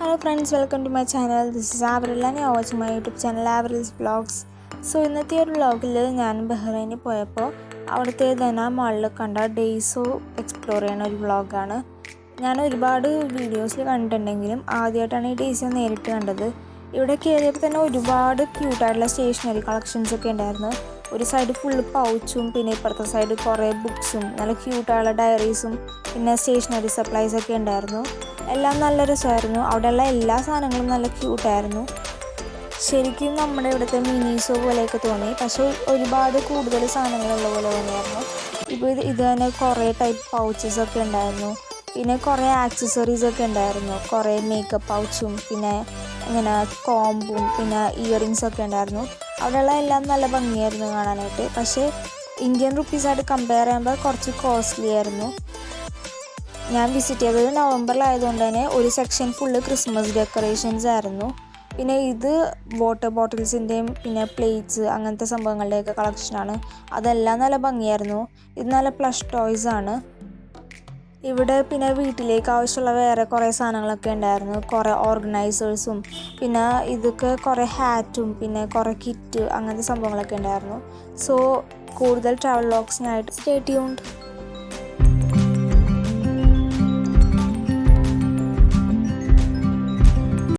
Hello friends, welcome to my channel. This is Avril and you're watching my YouTube channel Avril's Vlogs. So ഇന്നത്തെ ഒരു വ്ളോഗിൽ ഞാൻ ബഹ്റൈനിൽ പോയപ്പോൾ അവിടുത്തെ ധന മാളിൽ കണ്ട ഡേയ്സോ എക്സ്പ്ലോർ ചെയ്യുന്ന ഒരു വ്ളോഗാണ്. ഞാൻ ഒരുപാട് വീഡിയോസിൽ കണ്ടിട്ടുണ്ടെങ്കിലും ആദ്യമായിട്ടാണ് ഈ ഡേയ്സോ നേരിട്ട് കണ്ടത്. ഇവിടെ കയറിയപ്പോൾ തന്നെ ഒരുപാട് ക്യൂട്ടായിട്ടുള്ള സ്റ്റേഷനറി കളക്ഷൻസ് ഒക്കെ ഉണ്ടായിരുന്നു. ഒരു സൈഡ് ഫുള്ള് പൗച്ചും പിന്നെ ഇപ്പുറത്തെ സൈഡ് കുറേ ബുക്സും നല്ല ക്യൂട്ടായുള്ള ഡയറീസും പിന്നെ സ്റ്റേഷനറി സപ്ലൈസ് ഒക്കെ ഉണ്ടായിരുന്നു. എല്ലാം നല്ല രസമായിരുന്നു. അവിടെയുള്ള എല്ലാ സാധനങ്ങളും നല്ല ക്യൂട്ടായിരുന്നു. ശരിക്കും നമ്മുടെ ഇവിടുത്തെ മിനീസോ പോലെയൊക്കെ തോന്നി, പക്ഷേ ഒരുപാട് കൂടുതൽ സാധനങ്ങളുള്ള പോലെ തോന്നിയായിരുന്നു. ഇപ്പോൾ ഇത് തന്നെ കുറേ ടൈപ്പ് പൗച്ചസ് ഒക്കെ ഉണ്ടായിരുന്നു. പിന്നെ കുറേ ആക്സസറീസ് ഒക്കെ ഉണ്ടായിരുന്നു. കുറേ മേക്കപ്പ് പൗച്ചും പിന്നെ ഇങ്ങനെ കോമ്പും പിന്നെ ഇയറിങ്സ് ഒക്കെ ഉണ്ടായിരുന്നു. അവിടെയുള്ള എല്ലാം നല്ല ഭംഗിയായിരുന്നു കാണാനായിട്ട്. പക്ഷേ ഇന്ത്യൻ റുപ്പീസായിട്ട് കമ്പയർ ചെയ്യുമ്പോൾ കുറച്ച് കോസ്റ്റ്ലി ആയിരുന്നു. ഞാൻ വിസിറ്റ് ചെയ്തത് നവംബറിലായതുകൊണ്ട് തന്നെ ഒരു സെക്ഷൻ ഫുള്ള് ക്രിസ്മസ് ഡെക്കറേഷൻസ് ആയിരുന്നു. പിന്നെ ഇത് വാട്ടർ ബോട്ടിൽസിൻ്റെയും പിന്നെ പ്ലേറ്റ്സ് അങ്ങനത്തെ സംഭവങ്ങളുടെയൊക്കെ കളക്ഷനാണ്. അതെല്ലാം നല്ല ഭംഗിയായിരുന്നു. ഇത് നല്ല പ്ലഷ് ടോയ്സ് ആണ്. ഇവിടെ പിന്നെ വീട്ടിലേക്ക് ആവശ്യമുള്ള വേറെ കുറേ സാധനങ്ങളൊക്കെ ഉണ്ടായിരുന്നു. കുറേ ഓർഗനൈസേഴ്സും പിന്നെ ഇതൊക്കെ കുറേ ഹാറ്റും പിന്നെ കുറേ കിറ്റ് അങ്ങനത്തെ സംഭവങ്ങളൊക്കെ ഉണ്ടായിരുന്നു. സോ കൂടുതൽ ട്രാവൽ വ്ളോഗ്സിനായിട്ട് സ്റ്റേ ട്യൂൺഡ്.